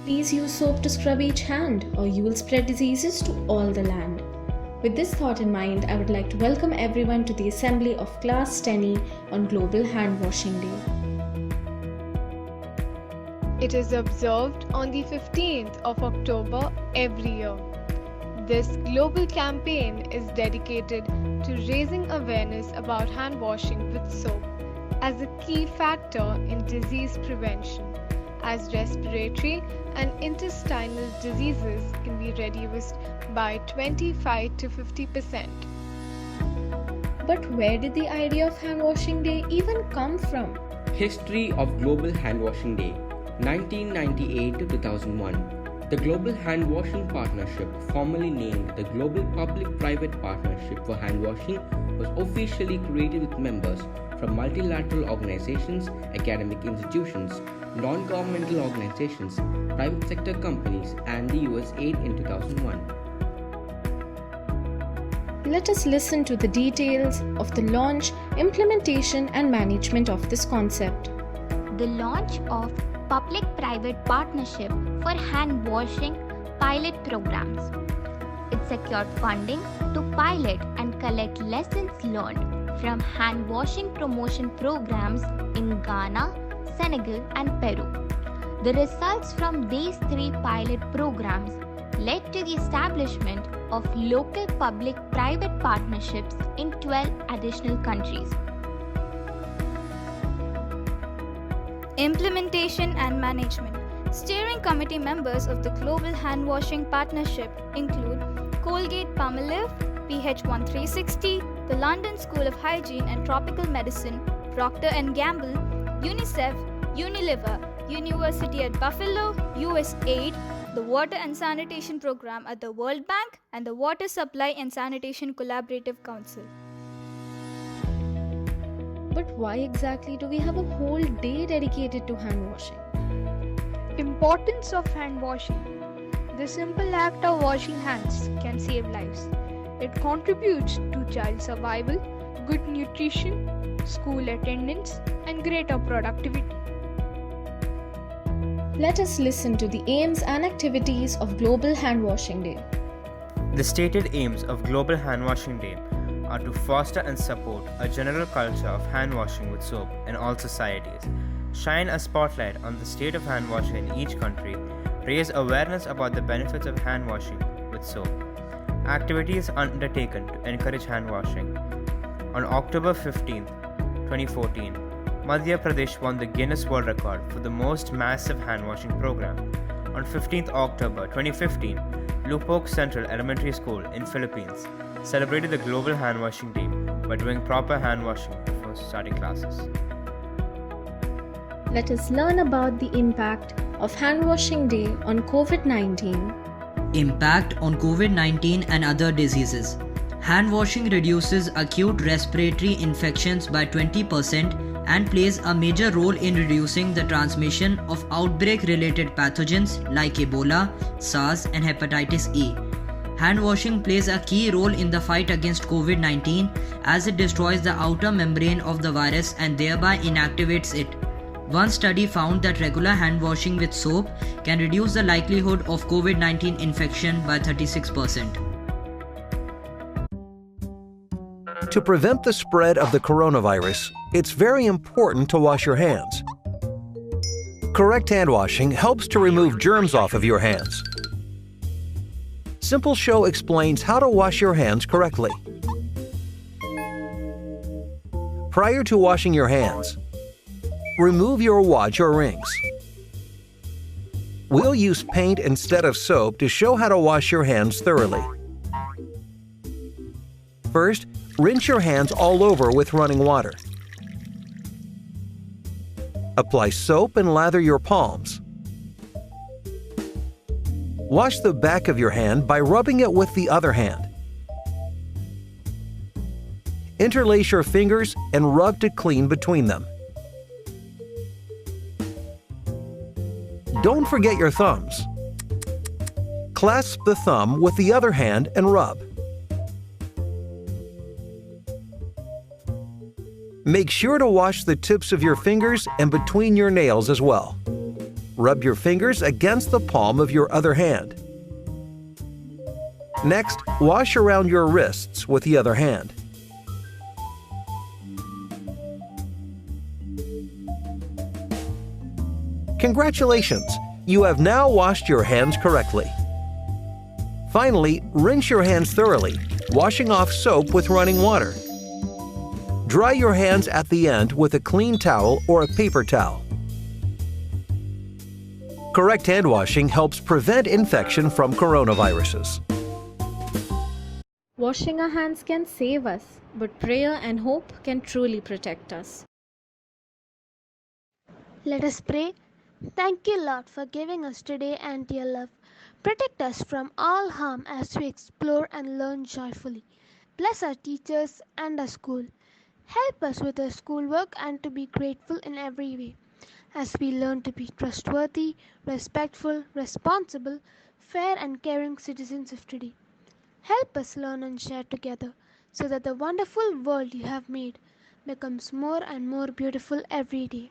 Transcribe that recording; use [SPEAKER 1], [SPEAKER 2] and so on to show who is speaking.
[SPEAKER 1] Please use soap to scrub each hand, or you will spread diseases to all the land. With this thought in mind, I would like to welcome everyone to the assembly of Class 10E on Global Hand Washing Day.
[SPEAKER 2] It is observed on the 15th of October every year. This global campaign is dedicated to raising awareness about hand washing with soap as a key factor in disease prevention, as respiratory and intestinal diseases can be reduced by 25 to 50%.
[SPEAKER 1] But where did the idea of Hand Washing Day even come from?
[SPEAKER 3] History of Global Hand Washing Day 1998 to 2001. The Global Hand Washing Partnership, formerly named the Global Public-Private Partnership for Hand Washing, was officially created with members from multilateral organizations, academic institutions, non-governmental organizations, private sector companies, and the US aid in 2001.
[SPEAKER 1] Let us listen to the details of the launch, implementation, and management of this concept.
[SPEAKER 4] The launch of Public-Private Partnership for Hand Washing pilot programs. It secured funding to pilot and collect lessons learned from hand washing promotion programs in Ghana, Senegal, and Peru. The results from these three pilot programs led to the establishment of local public-private partnerships in 12 additional countries.
[SPEAKER 5] Implementation and management. Steering committee members of the Global Hand Washing Partnership include Colgate-Palmolive, PH1360, the London School of Hygiene and Tropical Medicine, Procter & Gamble, UNICEF, Unilever, University at Buffalo, USAID, the Water and Sanitation Program at the World Bank, and the Water Supply and Sanitation Collaborative Council.
[SPEAKER 1] But why exactly do we have a whole day dedicated to hand washing?
[SPEAKER 6] Importance of hand washing. The simple act of washing hands can save lives. It contributes to child survival, good nutrition, school attendance, and greater productivity.
[SPEAKER 1] Let us listen to the aims and activities of Global Hand Washing Day.
[SPEAKER 7] The stated aims of Global Hand Washing Day are to foster and support a general culture of hand washing with soap in all societies, shine a spotlight on the state of hand washing in each country, raise awareness about the benefits of hand washing with soap. Activities undertaken to encourage hand washing. On October 15, 2014, Madhya Pradesh won the Guinness World Record for the most massive hand washing program. On 15th October 2015, Lupok Central Elementary School in Philippines celebrated the Global Hand Washing Day by doing proper hand washing before starting classes.
[SPEAKER 1] Let us learn about the impact of Hand Washing Day on COVID-19.
[SPEAKER 8] Impact on COVID-19 and other diseases. Hand washing reduces acute respiratory infections by 20% and plays a major role in reducing the transmission of outbreak-related pathogens like Ebola, SARS, and hepatitis E. Hand washing plays a key role in the fight against COVID-19 as it destroys the outer membrane of the virus and thereby inactivates it. One study found that regular hand washing with soap can reduce the likelihood of COVID-19 infection by 36%.
[SPEAKER 9] To prevent the spread of the coronavirus, it's very important to wash your hands. Correct hand washing helps to remove germs off of your hands. Simple Show explains how to wash your hands correctly. Prior to washing your hands, remove your watch or rings. We'll use paint instead of soap to show how to wash your hands thoroughly. First, rinse your hands all over with running water. Apply soap and lather your palms. Wash the back of your hand by rubbing it with the other hand. Interlace your fingers and rub to clean between them. Don't forget your thumbs. Clasp the thumb with the other hand and rub. Make sure to wash the tips of your fingers and between your nails as well. Rub your fingers against the palm of your other hand. Next, wash around your wrists with the other hand. Congratulations! You have now washed your hands correctly. Finally, rinse your hands thoroughly, washing off soap with running water. Dry your hands at the end with a clean towel or a paper towel. Correct hand washing helps prevent infection from coronaviruses.
[SPEAKER 1] Washing our hands can save us, but prayer and hope can truly protect us.
[SPEAKER 10] Let us pray. Thank you, Lord, for giving us today and your love. Protect us from all harm as we explore and learn joyfully. Bless our teachers and our school. Help us with our schoolwork and to be grateful in every way, as we learn to be trustworthy, respectful, responsible, fair and caring citizens of today. Help us learn and share together so that the wonderful world you have made becomes more and more beautiful every day.